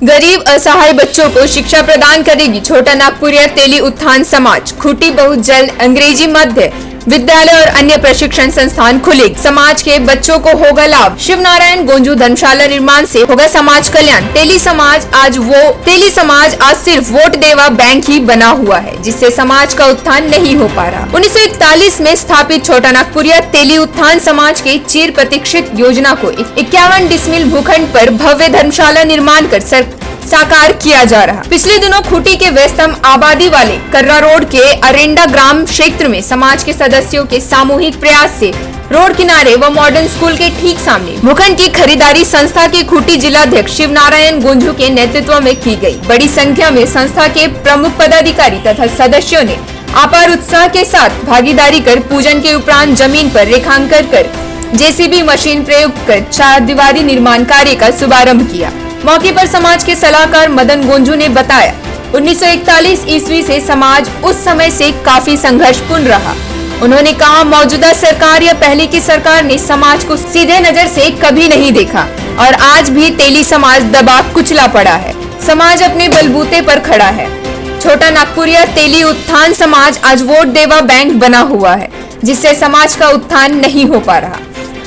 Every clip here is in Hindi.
गरीब असहाय बच्चों को शिक्षा प्रदान करेगी छोटा नागपुरिया तेली उत्थान समाज। खूंटी बहुत जल्द अंग्रेजी मध्य विद्यालय और अन्य प्रशिक्षण संस्थान खुलेगी। समाज के बच्चों को होगा लाभ। शिव नारायण गोंजू धर्मशाला निर्माण से होगा समाज कल्याण। तेली समाज आज सिर्फ वोट देवा बैंक ही बना हुआ है, जिससे समाज का उत्थान नहीं हो पा रहा। 1941 में स्थापित छोटा नागपुरिया तेली उत्थान समाज के चिर प्रतीक्षित योजना को 51 डिसमिल भूखंड पर भव्य धर्मशाला निर्माण कर साकार किया जा रहा। पिछले दिनों खूंटी के व्यस्तम आबादी वाले कर्रा रोड के अरेंडा ग्राम क्षेत्र में समाज के सदस्यों के सामूहिक प्रयास से रोड किनारे व मॉडर्न स्कूल के ठीक सामने भूखंड की खरीदारी संस्था के खूंटी जिलाध्यक्ष शिव नारायण गोंजू के नेतृत्व में की गई। बड़ी संख्या में संस्था के प्रमुख पदाधिकारी तथा सदस्यों ने अपार उत्साह के साथ भागीदारी कर पूजन के उपरांत जमीन पर रेखांकन कर जेसीबी मशीन प्रयोग कर 4 दीवारी निर्माण कार्य का शुभारंभ किया। मौके पर समाज के सलाहकार मदन गोंजू ने बताया, 1941 ईस्वी से समाज उस समय से काफी संघर्षपूर्ण रहा। उन्होंने कहा, मौजूदा सरकार या पहले की सरकार ने समाज को सीधे नजर से कभी नहीं देखा और आज भी तेली समाज दबा कुचला पड़ा है। समाज अपने बलबूते पर खड़ा है। छोटा नागपुरिया तेली उत्थान समाज आज वोट देवा बैंक बना हुआ है, जिससे समाज का उत्थान नहीं हो पा रहा।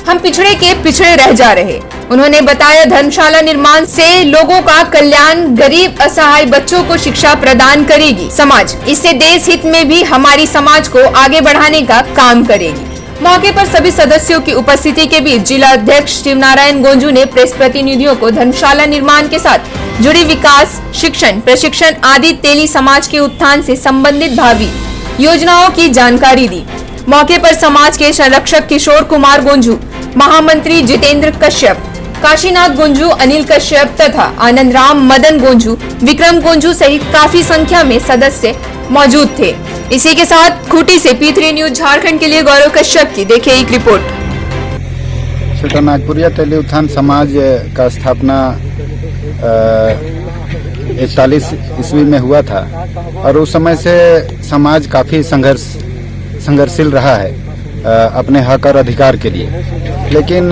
हम पिछड़े के पिछड़े रह जा रहे। उन्होंने बताया, धर्मशाला निर्माण से लोगों का कल्याण, गरीब असहाय बच्चों को शिक्षा प्रदान करेगी समाज। इससे देश हित में भी हमारी समाज को आगे बढ़ाने का काम करेगी। मौके पर सभी सदस्यों की उपस्थिति के बीच जिला अध्यक्ष शिव नारायण गोंजू ने प्रेस प्रतिनिधियों को धर्मशाला निर्माण के साथ जुड़ी विकास, शिक्षण, प्रशिक्षण आदि तेली समाज के उत्थान से संबंधित भावी योजनाओं की जानकारी दी। मौके पर समाज के संरक्षक किशोर कुमार गोंजू, महामंत्री जितेंद्र कश्यप, काशीनाथ गोंजू, अनिल कश्यप तथा आनंद राम, मदन गोंजू, विक्रम गोंजू सहित काफी संख्या में सदस्य मौजूद थे। इसी के साथ खूंटी से P3 न्यूज झारखंड के लिए गौरव कश्यप की देखिए एक रिपोर्ट। छोटा नागपुरिया तेली उत्थान समाज का स्थापना 41 ईस्वी में हुआ था और उस समय से समाज काफी संघर्षशील रहा है अपने हक और अधिकार के लिए। लेकिन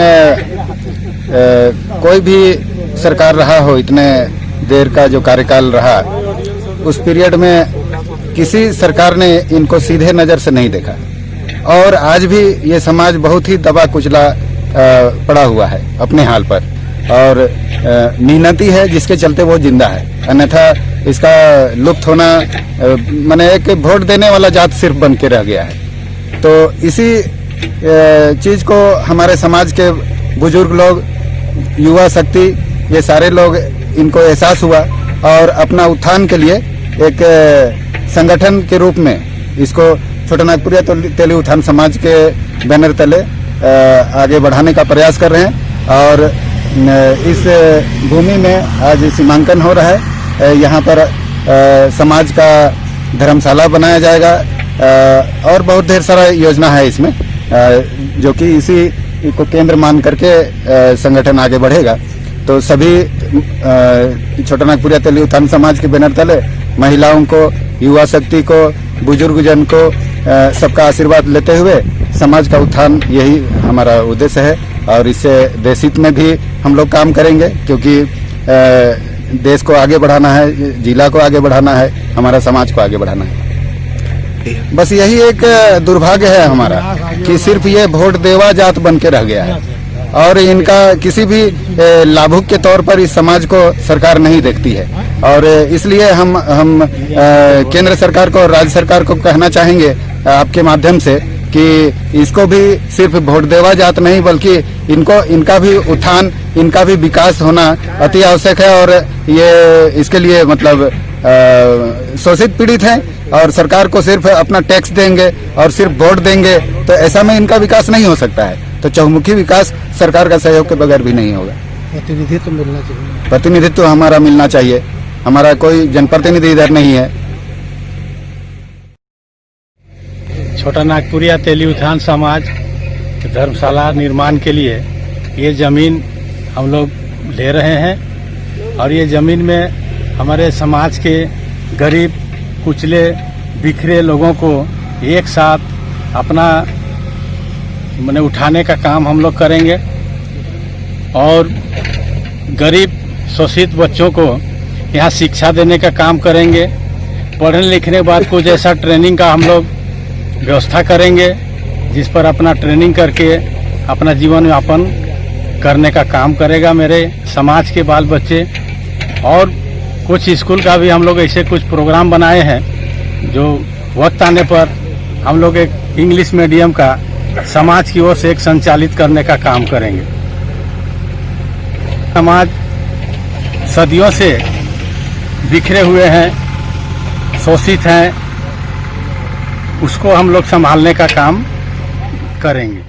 कोई भी सरकार रहा हो, इतने देर का जो कार्यकाल रहा, उस पीरियड में किसी सरकार ने इनको सीधे नजर से नहीं देखा और आज भी ये समाज बहुत ही दबा कुचला पड़ा हुआ है अपने हाल पर और मेहनती है, जिसके चलते वो जिंदा है। अन्यथा इसका लुप्त होना माने एक वोट देने वाला जात सिर्फ बन के रह गया है। तो इसी चीज को हमारे समाज के बुजुर्ग लोग, युवा शक्ति, ये सारे लोग इनको एहसास हुआ और अपना उत्थान के लिए एक संगठन के रूप में इसको छोटा नागपुरिया तेली उत्थान समाज के बैनर तले आगे बढ़ाने का प्रयास कर रहे हैं और इस भूमि में आज सीमांकन हो रहा है। यहाँ पर समाज का धर्मशाला बनाया जाएगा और बहुत ढेर सारा योजना है इसमें, जो कि इसी को केंद्र मान करके संगठन आगे बढ़ेगा। तो सभी छोटा नागपुरिया तेली उत्थान समाज के बैनर तले महिलाओं को, युवा शक्ति को, बुजुर्ग जन को सबका आशीर्वाद लेते हुए समाज का उत्थान, यही हमारा उद्देश्य है और इससे देश हित में भी हम लोग काम करेंगे, क्योंकि देश को आगे बढ़ाना है, जिला को आगे बढ़ाना है, हमारा समाज को आगे बढ़ाना है। बस यही एक दुर्भाग्य है हमारा कि सिर्फ ये वोट देवा जात बन के रह गया है और इनका किसी भी लाभुक के तौर पर इस समाज को सरकार नहीं देखती है। और इसलिए हम केंद्र सरकार को और राज्य सरकार को कहना चाहेंगे आपके माध्यम से कि इसको भी सिर्फ वोट देवा जात नहीं, बल्कि इनका भी उत्थान, इनका भी विकास होना अति आवश्यक है। और ये इसके लिए मतलब शोषित पीड़ित हैं और सरकार को सिर्फ अपना टैक्स देंगे और सिर्फ वोट देंगे तो ऐसा में इनका विकास नहीं हो सकता है। तो चहुमुखी विकास सरकार का सहयोग के बगैर भी नहीं होगा। प्रतिनिधित्व मिलना चाहिए, प्रतिनिधित्व हमारा मिलना चाहिए। हमारा कोई जनप्रतिनिधि इधर नहीं है। छोटा नागपुरिया तेली उत्थान समाज धर्मशाला निर्माण के लिए ये जमीन हम लोग ले रहे हैं और ये जमीन में हमारे समाज के गरीब, कुचले, बिखरे लोगों को एक साथ अपना उठाने का काम हम लोग करेंगे और गरीब शोषित बच्चों को यहाँ शिक्षा देने का काम करेंगे। पढ़ने लिखने के बाद कुछ ऐसा ट्रेनिंग का हम लोग व्यवस्था करेंगे जिस पर अपना ट्रेनिंग करके अपना जीवन यापन करने का काम करेगा मेरे समाज के बाल बच्चे। और कुछ स्कूल का भी हम लोग ऐसे कुछ प्रोग्राम बनाए हैं जो वक्त आने पर हम लोग एक इंग्लिश मीडियम का समाज की ओर से एक संचालित करने का काम करेंगे। समाज सदियों से बिखरे हुए हैं, शोषित हैं, उसको हम लोग संभालने का काम करेंगे।